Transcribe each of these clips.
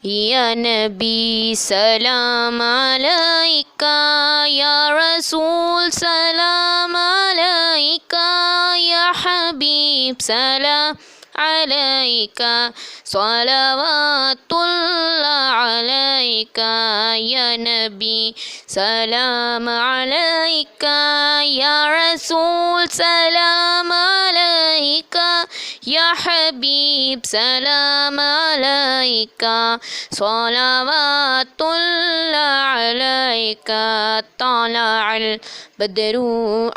या नबी सलाम अलैका, या रसूल सलाम अलैका, या हबीब सलाम अलैका, सलावतुल्लाह अलैका, या नबी सलाम अलैका, या रसूल सलाम अलैका, या हबीब सलाम अलैका, सलावतुल्लाह अलैका, तलअल बदरु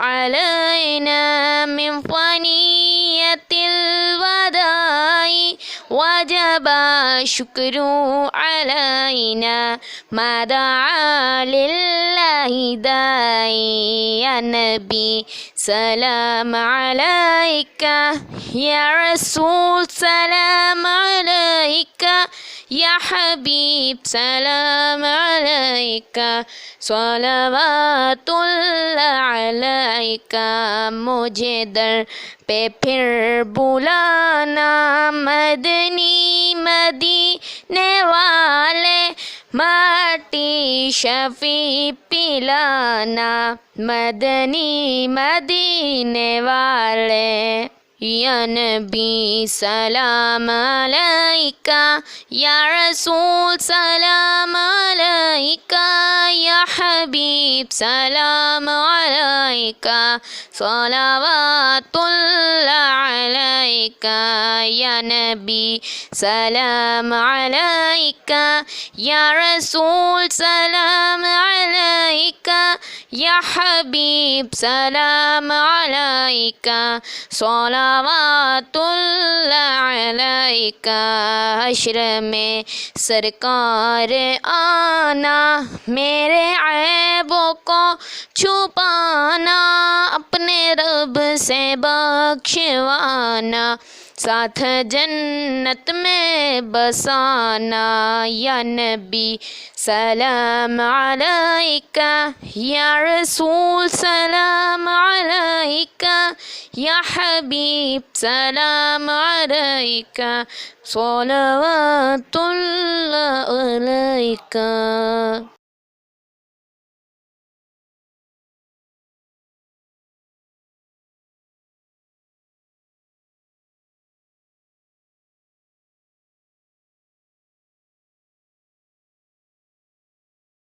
अलैना मिन फनियतिल वदाई, वजबा शुक्रु अलैना मदा लिल्लाहि दाई, या नबी सलाम अलैका, या रसूल सलाम अलैका, या हबीब सलाम अलैका, सलावतुल्लाह अलैका। मुझे दर पे फिर बुलाना मदनी मदीने वाले, माटी शफी पिलाना मदनी मदीने वाले, या नबी सलाम अलैका, या रसूल सलाम अलैका, या हबीब सलाम अलैका, सलावतुल्लाह अलैका, या नबी सलाम अलैका, या रसूल सलाम अलैका, या हबीब सलाम अलैका, सलावतुल्लाह अलैका। हश्र में सरकार आना, मेरे ऐबों को छुपाना, अपने रब से बख्शवाना, साथ जन्नत में बसाना, या नबी सलाम अलैका, या रसूल सलाम अलैका, या हबीब सलाम अलैका, सलावतुल्लाह अलैका।